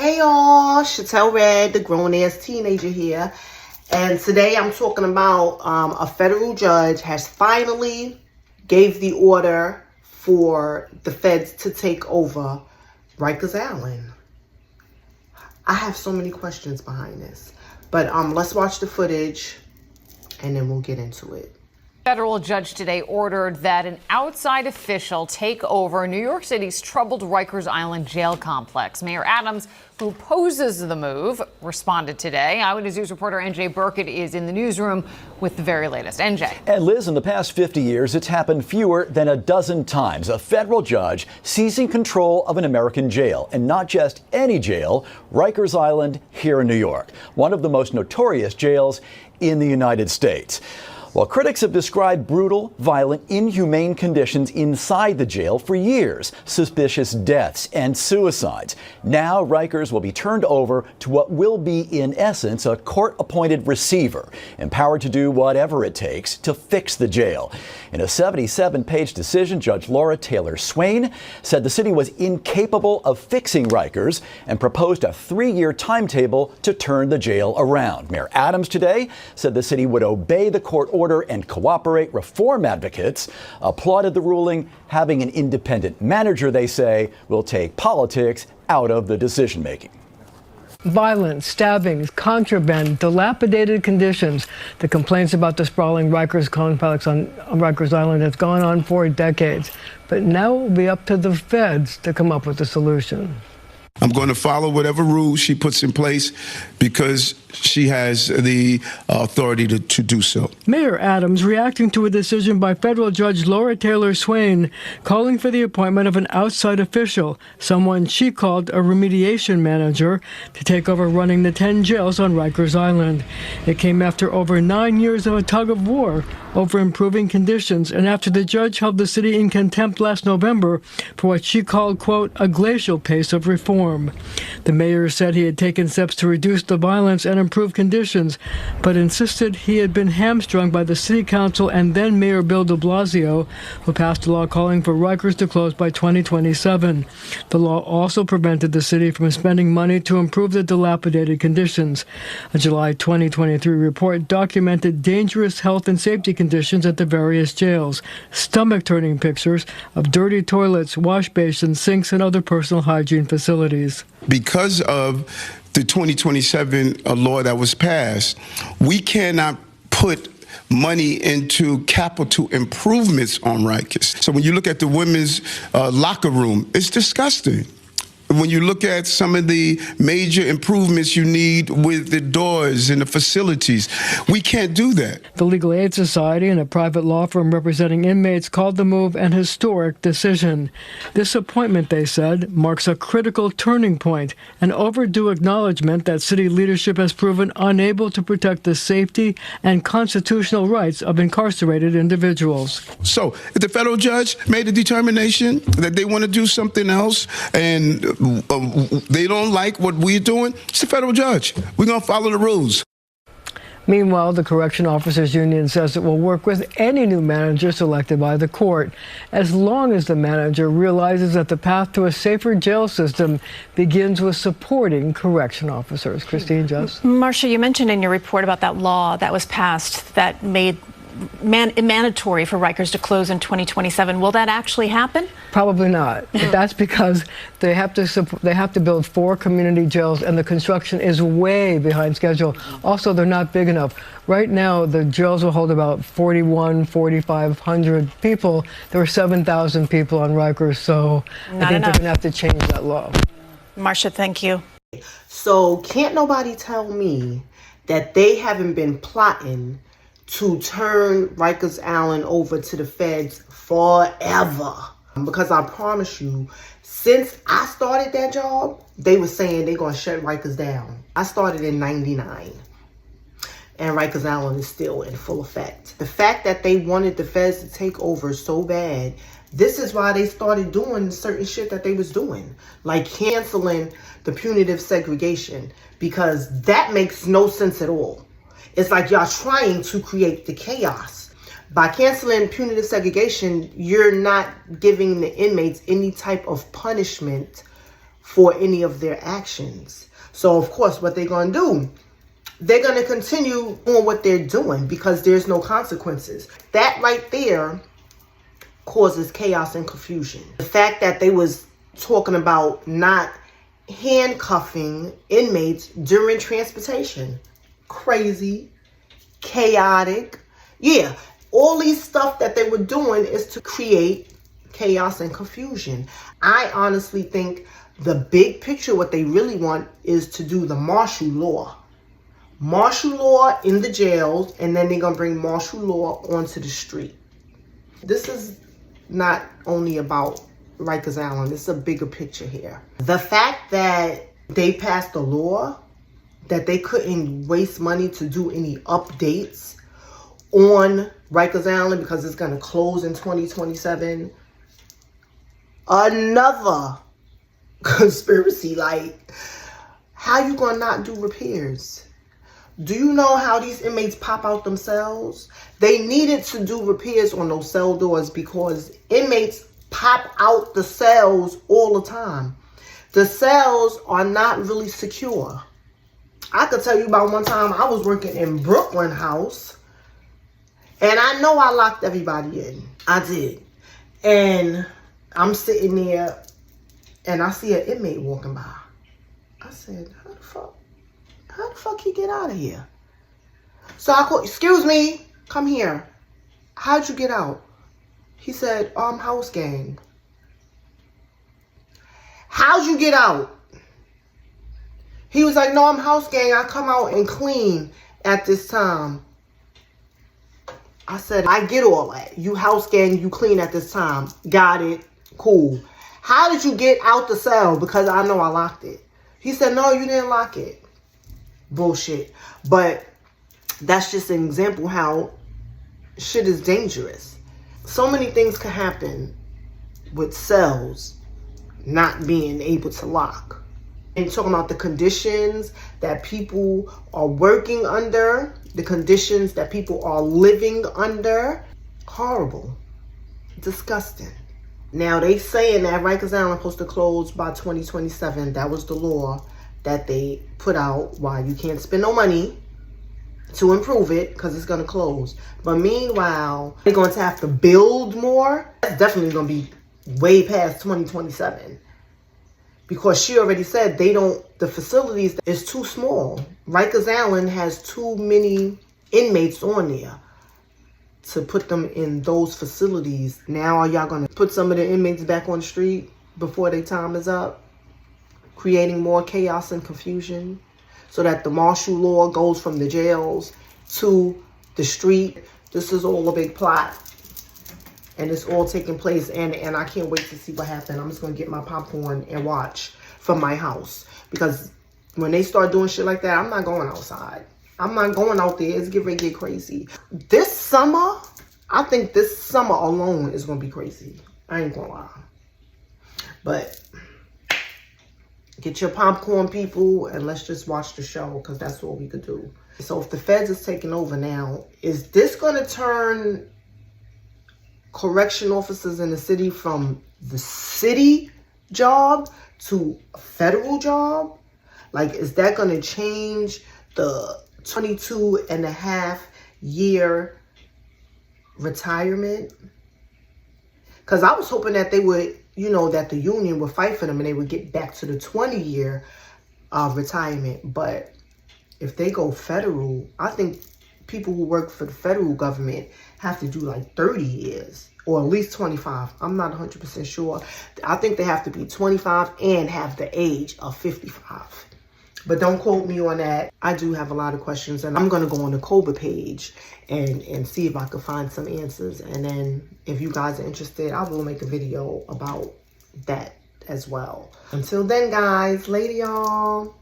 Hey y'all, Chattel Red, the grown-ass teenager here. And today I'm talking about a federal judge has finally gave the order for the feds to take over Rikers Island. I have so many questions behind this. But let's watch the footage and then we'll get into it. Federal judge today ordered that an outside official take over New York City's troubled Rikers Island jail complex. Mayor Adams, who opposes the move, responded today. Eyewitness News reporter NJ Burkett is in the newsroom with the very latest. NJ. And Liz, in the past 50 years, it's happened fewer than a dozen times. A federal judge seizing control of an American jail, and not just any jail, Rikers Island here in New York, one of the most notorious jails in the United States. Well, critics have described brutal, violent, inhumane conditions inside the jail for years, suspicious deaths and suicides. Now Rikers will be turned over to what will be, in essence, a court-appointed receiver, empowered to do whatever it takes to fix the jail. In a 77-page decision, Judge Laura Taylor Swain said the city was incapable of fixing Rikers and proposed a 3-year timetable to turn the jail around. Mayor Adams today said the city would obey the court order and cooperate. Reform advocates applauded the ruling. Having an independent manager, they say, will take politics out of the decision-making. Violence, stabbings, contraband, dilapidated conditions. The complaints about the sprawling Rikers complex on Rikers Island has gone on for decades. But now it will be up to the feds to come up with a solution. I'm going to follow whatever rules she puts in place because she has the authority to do so. Mayor Adams reacting to a decision by federal judge Laura Taylor Swain calling for the appointment of an outside official, someone she called a remediation manager, to take over running the 10 jails on Rikers Island. It came after over 9 years of a tug of war over improving conditions and after the judge held the city in contempt last November for what she called, quote, a glacial pace of reform. The mayor said he had taken steps to reduce the violence and improve conditions, but insisted he had been hamstrung by the city council and then Mayor Bill de Blasio, who passed a law calling for Rikers to close by 2027. The law also prevented the city from spending money to improve the dilapidated conditions. A July 2023 report documented dangerous health and safety conditions at the various jails, stomach-turning pictures of dirty toilets, wash basins, sinks, and other personal hygiene facilities. Because of the 2027 law that was passed, we cannot put money into capital improvements on Rikers. So when you look at the women's locker room, it's disgusting. When you look at some of the major improvements you need with the doors and the facilities, we can't do that. The Legal Aid Society and a private law firm representing inmates called the move an historic decision. This appointment, they said, marks a critical turning point, an overdue acknowledgement that city leadership has proven unable to protect the safety and constitutional rights of incarcerated individuals. So if the federal judge made a determination that they want to do something else and they don't like what we're doing, it's the federal judge. We're going to follow the rules. Meanwhile, the Correction Officers Union says it will work with any new manager selected by the court, as long as the manager realizes that the path to a safer jail system begins with supporting correction officers. Christine, Jess? Marcia, you mentioned in your report about that law that was passed that made mandatory for Rikers to close in 2027. Will that actually happen? Probably not. But that's because they have to build 4 community jails, and the construction is way behind schedule. Also, they're not big enough. Right now, the jails will hold about 4,500 people. There were 7,000 people on Rikers, so I think they're going to have to change that law. Marcia, thank you. So can't nobody tell me that they haven't been plotting to turn Rikers Island over to the feds forever. Because I promise you, since I started that job, they were saying they're going to shut Rikers down. I started in '99, and Rikers Island is still in full effect. The fact that they wanted the feds to take over so bad, this is why they started doing certain shit that they was doing, like canceling the punitive segregation, because that makes no sense at all. It's like y'all trying to create the chaos. By canceling punitive segregation, you're not giving the inmates any type of punishment for any of their actions. So of course, what they're going to do, they're going to continue on what they're doing because there's no consequences. That right there causes chaos and confusion. The fact that they was talking about not handcuffing inmates during transportation. Crazy, chaotic. Yeah, all these stuff that they were doing is to create chaos and confusion. I honestly think the big picture, what they really want is to do the martial law. Martial law in the jails, and then they're going to bring martial law onto the street. This is not only about Rikers Island, it's a bigger picture here. The fact that they passed a law that they couldn't waste money to do any updates on Rikers Island because it's going to close in 2027. Another conspiracy. Like, how you going to not do repairs? Do you know how these inmates pop out themselves? They needed to do repairs on those cell doors because inmates pop out the cells all the time. The cells are not really secure. I could tell you about one time I was working in Brooklyn House, and I know I locked everybody in. I did. And I'm sitting there, and I see an inmate walking by. I said, how the fuck he get out of here? So I called, excuse me, come here. How'd you get out? He said, house gang. How'd you get out? He was like, no, I'm house gang. I come out and clean at this time. I said, I get all that. You house gang, you clean at this time. Got it. Cool. How did you get out the cell? Because I know I locked it. He said, no, you didn't lock it. Bullshit. But that's just an example how shit is dangerous. So many things could happen with cells not being able to lock. And talking about the conditions that people are working under, the conditions that people are living under. Horrible. Disgusting. Now they saying that Rikers Island is supposed to close by 2027. That was the law that they put out. Why you can't spend no money to improve it because it's going to close. But meanwhile, they're going to have to build more. That's definitely going to be way past 2027. Because she already said the facilities is too small. Rikers Island has too many inmates on there to put them in those facilities. Now are y'all going to put some of the inmates back on the street before their time is up? Creating more chaos and confusion so that the martial law goes from the jails to the street. This is all a big plot. And it's all taking place, and I can't wait to see what happens. I'm just going to get my popcorn and watch from my house. Because when they start doing shit like that, I'm not going outside. I'm not going out there. It's getting ready to get crazy. This summer, I think this summer alone is going to be crazy. I ain't going to lie. But get your popcorn, people, and let's just watch the show because that's what we could do. So if the feds is taking over now, is this going to turn correction officers in the city from the city job to a federal job? Like, is that going to change the 22.5-year retirement? Because I was hoping that they would, that the union would fight for them and they would get back to the 20-year retirement. But if they go federal, I think people who work for the federal government have to do like 30 years or at least 25. I'm not 100% sure. I think they have to be 25 and have the age of 55. But don't quote me on that. I do have a lot of questions, and I'm going to go on the COBA page and see if I can find some answers. And then if you guys are interested, I will make a video about that as well. Until then, guys, later, y'all.